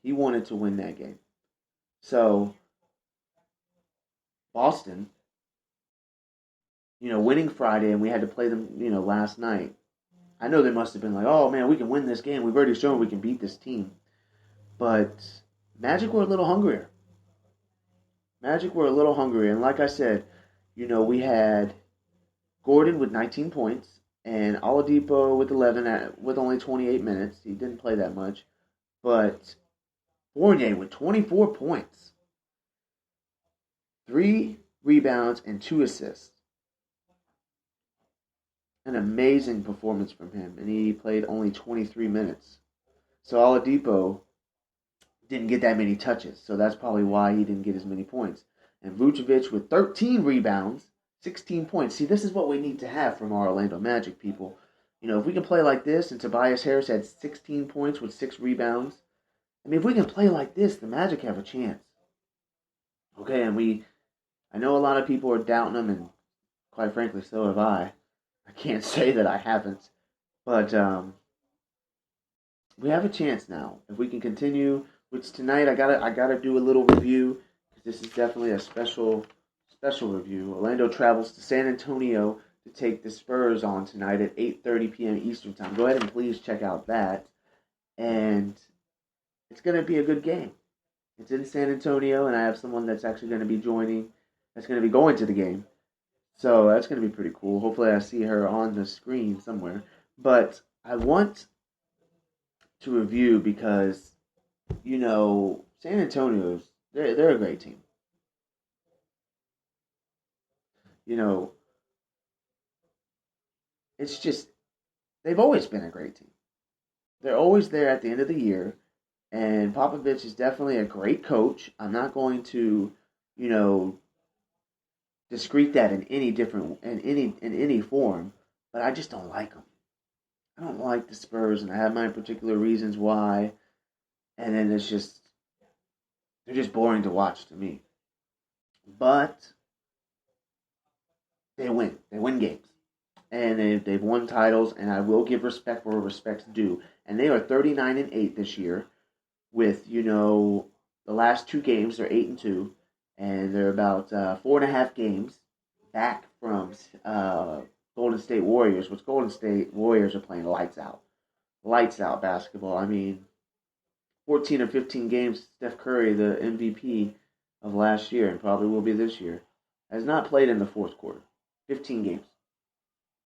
He wanted to win that game. So Boston, winning Friday, and we had to play them, last night. I know they must have been like, oh man, we can win this game. We've already shown we can beat this team. But Magic were a little hungrier. Magic were a little hungrier. And like I said, we had Gordon with 19 points and Oladipo with 11 with only 28 minutes. He didn't play that much. But Fournier with 24 points, 3 rebounds, and 2 assists. An amazing performance from him, and he played only 23 minutes. So Oladipo didn't get that many touches, so that's probably why he didn't get as many points. And Vucevic with 13 rebounds, 16 points. See, this is what we need to have from our Orlando Magic, people. If we can play like this, and Tobias Harris had 16 points with 6 rebounds, if we can play like this, the Magic have a chance. Okay, and I know a lot of people are doubting them, and quite frankly, so have I. I can't say that I haven't, but we have a chance now if we can continue. Which tonight I gotta do a little review because this is definitely a special review. Orlando travels to San Antonio to take the Spurs on tonight at 8:30 p.m. Eastern Time. Go ahead and please check out that, and it's gonna be a good game. It's in San Antonio, and I have someone that's actually going to be going to the game. So that's going to be pretty cool. Hopefully I see her on the screen somewhere. But I want to review because, San Antonio's, they're a great team. It's just, they've always been a great team. They're always there at the end of the year. And Popovich is definitely a great coach. I'm not going to, discreet that in any form, but I just don't like them. I don't like the Spurs, and I have my particular reasons why. And then they're just boring to watch to me. But they win. They win games, and they've won titles. And I will give respect where respect's due. And they are 39-8 this year. With the last 2 games, they're 8-2. And they're about 4.5 games back from Golden State Warriors, which Golden State Warriors are playing lights out. Lights out basketball. 14 or 15 games, Steph Curry, the MVP of last year, and probably will be this year, has not played in the fourth quarter. 15 games.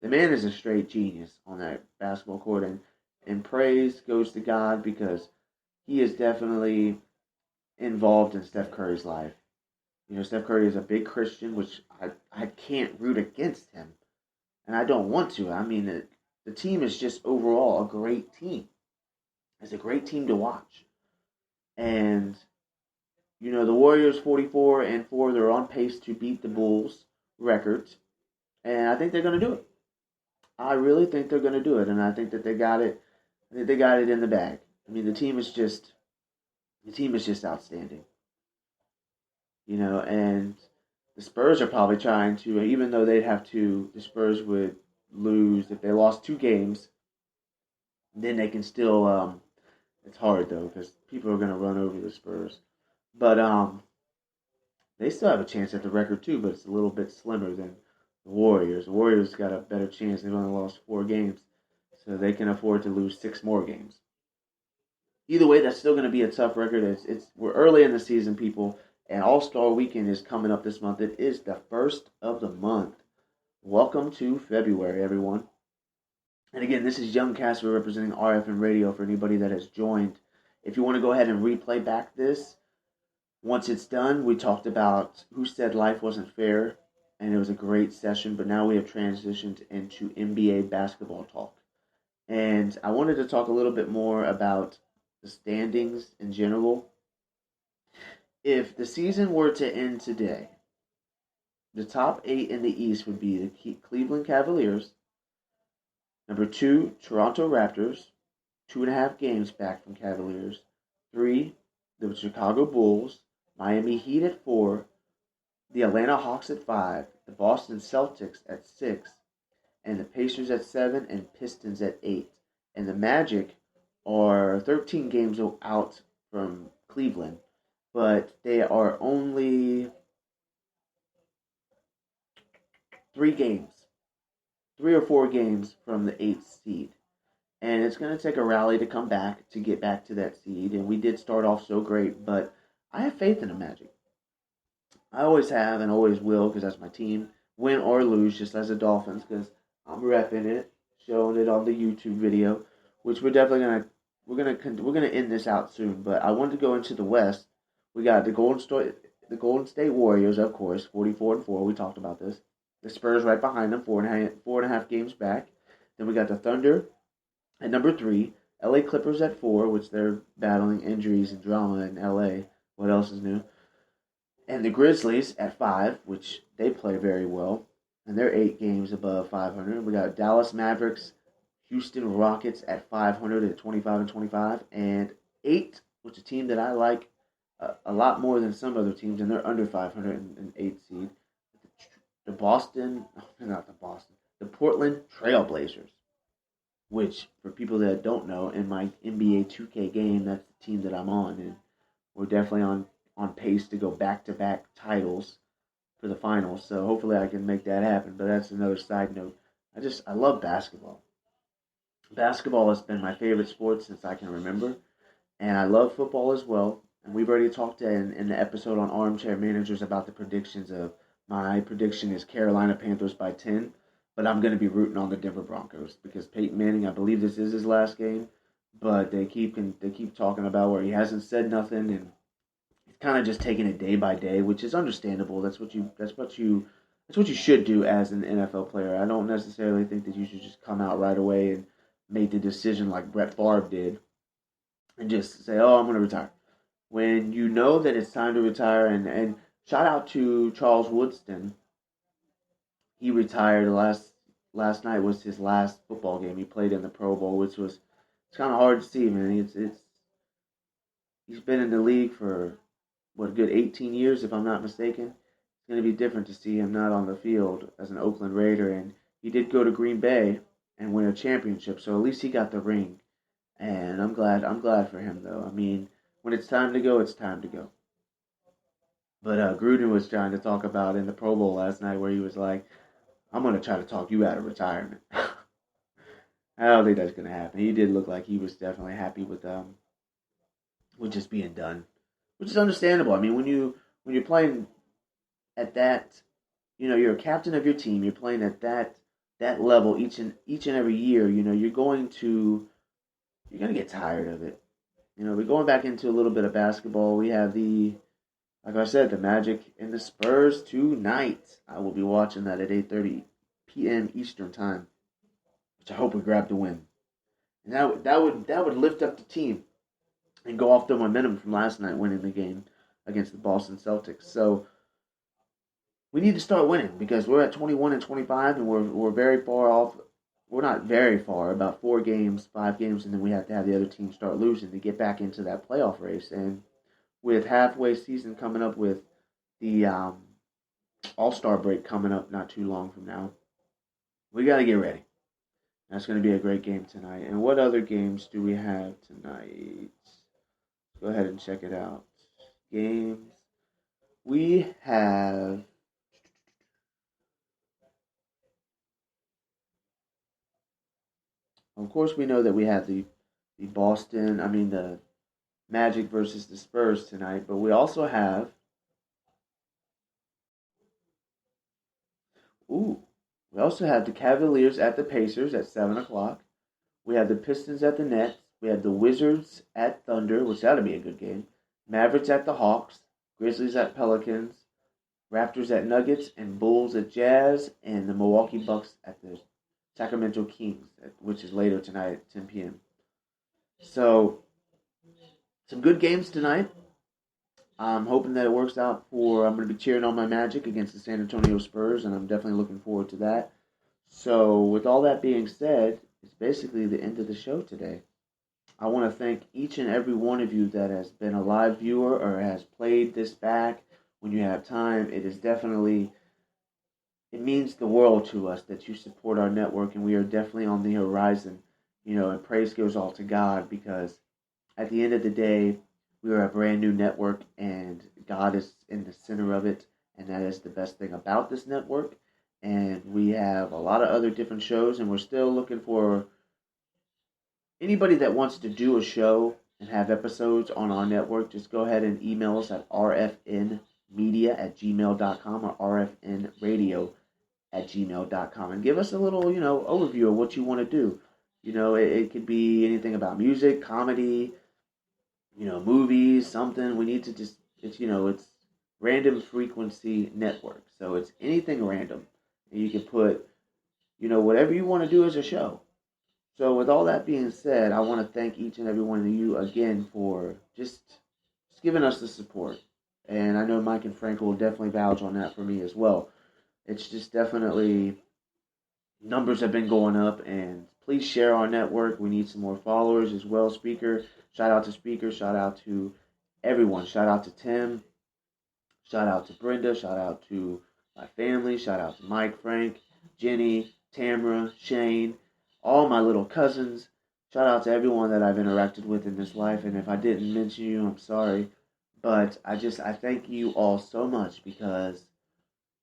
The man is a straight genius on that basketball court, and praise goes to God because he is definitely involved in Steph Curry's life. Steph Curry is a big Christian, which I can't root against him. And I don't want to. The team is just overall a great team. It's a great team to watch. And, the Warriors 44-4, they're on pace to beat the Bulls record. And I think they're going to do it. I really think they're going to do it. And I think that they got it. I think they got it in the bag. The team is just outstanding. And the Spurs are probably trying to, even though the Spurs would lose if they lost 2 games, then they can still, it's hard though, because people are going to run over the Spurs. But they still have a chance at the record too, but it's a little bit slimmer than the Warriors. The Warriors got a better chance. They've only lost 4 games, so they can afford to lose 6 more games. Either way, that's still going to be a tough record. We're early in the season, people, and All-Star Weekend is coming up this month. It is the first of the month. Welcome to February, everyone. And again, this is Young Casper representing RFN Radio for anybody that has joined. If you want to go ahead and replay back this, once it's done, we talked about who said life wasn't fair, and it was a great session, but now we have transitioned into NBA basketball talk. And I wanted to talk a little bit more about the standings in general. If the season were to end today, the top 8 in the East would be the Cleveland Cavaliers. Number 2, Toronto Raptors, 2.5 games back from Cavaliers. 3, the Chicago Bulls. Miami Heat at 4. The Atlanta Hawks at 5. The Boston Celtics at 6. And the Pacers at 7. And Pistons at 8. And the Magic are 13 games out from Cleveland, but they are only 3 games, 3 or 4 games from the 8th seed. And it's going to take a rally to come back to get back to that seed. And we did start off so great, but I have faith in the Magic. I always have and always will because that's my team. Win or lose, just as the Dolphins, because I'm repping it, showing it on the YouTube video, which we're gonna end this out soon. But I wanted to go into the West. We got the Golden State Warriors, of course, 44-4. We talked about this. The Spurs right behind them, 4.5 games back. Then we got the Thunder at number 3. LA Clippers at 4, which they're battling injuries and drama in LA. What else is new? And the Grizzlies at 5, which they play very well. And they're 8 games above 500. We got Dallas Mavericks, Houston Rockets at 500 at 25-25. And 8, which is a team that I like a lot more than some other teams, and they're under 500 and 8 seed. The Portland Trailblazers, which, for people that don't know, in my NBA 2K game, that's the team that I'm on. And we're definitely on pace to go back-to-back titles for the finals. So hopefully I can make that happen. But that's another side note. I love basketball. Basketball has been my favorite sport since I can remember. And I love football as well. And we've already talked in the episode on Armchair Managers about the predictions of my prediction is Carolina Panthers by 10. But I'm going to be rooting on the Denver Broncos because Peyton Manning, I believe this is his last game. But they keep talking about where he hasn't said nothing and he's kind of just taking it day by day, which is understandable. That's what you should do as an NFL player. I don't necessarily think that you should just come out right away and make the decision like Brett Favre did and just say, "Oh, I'm going to retire." When you know that it's time to retire, and shout out to Charles Woodson. He retired last night was his last football game. He played in the Pro Bowl, which was it's kind of hard to see, man. He's been in the league for a good 18 years, if I'm not mistaken. It's going to be different to see him not on the field as an Oakland Raider, and he did go to Green Bay and win a championship, so at least he got the ring. And I'm glad for him, though. I mean, when it's time to go, it's time to go. But Gruden was trying to talk about in the Pro Bowl last night where he was like, "I'm going to try to talk you out of retirement." I don't think that's going to happen. He did look like he was definitely happy with just being done, which is understandable. I mean, when you're playing at that, you're a captain of your team. You're playing at that level each and every year. You're going to get tired of it. We're going back into a little bit of basketball. We have like I said, the Magic and the Spurs tonight. I will be watching that at 8:30 p.m. Eastern time, which I hope we grab the win. And that would lift up the team and go off the momentum from last night winning the game against the Boston Celtics. So we need to start winning because we're at 21-25 and we're very far off. We're not very far, about 4 games, 5 games, and then we have to have the other team start losing to get back into that playoff race. And with halfway season coming up, with the All-Star break coming up not too long from now, we got to get ready. That's going to be a great game tonight. And what other games do we have tonight? Go ahead and check it out. Games. We have... Of course, we know that we have the Magic versus the Spurs tonight, but we also have the Cavaliers at the Pacers at 7 o'clock. We have the Pistons at the Nets. We have the Wizards at Thunder, which that'll be a good game. Mavericks at the Hawks. Grizzlies at Pelicans. Raptors at Nuggets. And Bulls at Jazz. And the Milwaukee Bucks at the Sacramento Kings, which is later tonight at 10 p.m. So, some good games tonight. I'm hoping that it works out I'm going to be cheering on my Magic against the San Antonio Spurs, and I'm definitely looking forward to that. So, with all that being said, it's basically the end of the show today. I want to thank each and every one of you that has been a live viewer or has played this back when you have time. It means the world to us that you support our network, and we are definitely on the horizon, and praise goes all to God because at the end of the day, We are a brand new network, and God is in the center of it, and that is the best thing about this network. And we have a lot of other different shows, and we're still looking for anybody that wants to do a show and have episodes on our network. Just go ahead and email us at rfnmedia@gmail.com or rfnradio@gmail.com and give us a little, overview of what you want to do. It could be anything about music, comedy, movies, something. We need to just, it's Random Frequency Network. So it's anything random. And you can put, whatever you want to do as a show. So with all that being said, I want to thank each and every one of you again for just giving us the support. And I know Mike and Frank will definitely vouch on that for me as well. It's just definitely, numbers have been going up, and please share our network. We need some more followers as well. Speaker, shout out to Speaker, shout out to everyone. Shout out to Tim, shout out to Brenda, shout out to my family, shout out to Mike, Frank, Jenny, Tamara, Shane, all my little cousins. Shout out to everyone that I've interacted with in this life, and if I didn't mention you, I'm sorry. But I thank you all so much, because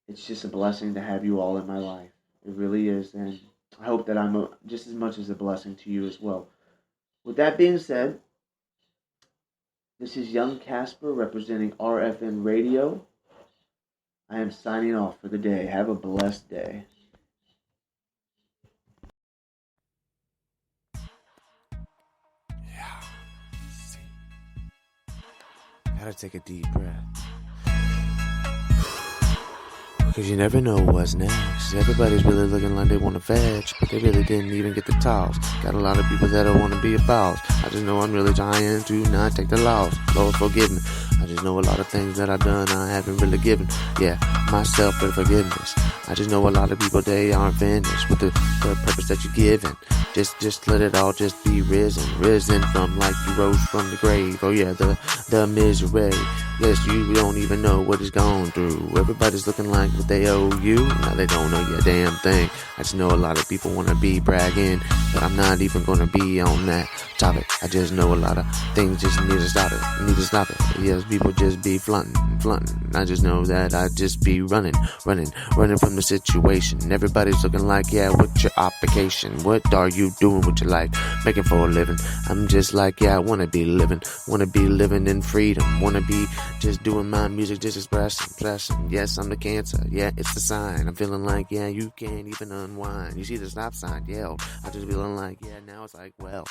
it's just a blessing to have you all in my life. It really is, and I hope that I'm just as much as a blessing to you as well. With that being said, this is Young Casper representing RFN Radio. I am signing off for the day. Have a blessed day. Yeah. Gotta take a deep breath. Because you never know what's next. Everybody's really looking like they want to fetch, but they really didn't even get the toss. Got a lot of people that don't want to be a boss. I just know I'm really trying to not take the loss. Lord forgive me. I just know a lot of things that I've done I haven't really given. Yeah, myself for forgiveness. I just know a lot of people, they aren't finished with the purpose that you're given. Just let it all just be risen from like you rose from the grave. Oh yeah, the misery. Yes, you don't even know what it's gone through. Everybody's looking like what they owe you. Now they don't know your damn thing. I just know a lot of people want to be bragging, but I'm not even going to be on that topic. I just know a lot of things just need to stop it. Yes, people just be flaunting. I just know that I just be running from the situation. Everybody's looking like, yeah, what's your occupation? What are you doing with your life? Making for a living. I'm just like, yeah, I want to be living in freedom. Want to be just doing my music, just expressing. Yes, I'm the cancer. Yeah, it's the sign. I'm feeling like, yeah, you can't even unwind. You see the stop sign? Yeah, I just feeling like, yeah, now it's like, well,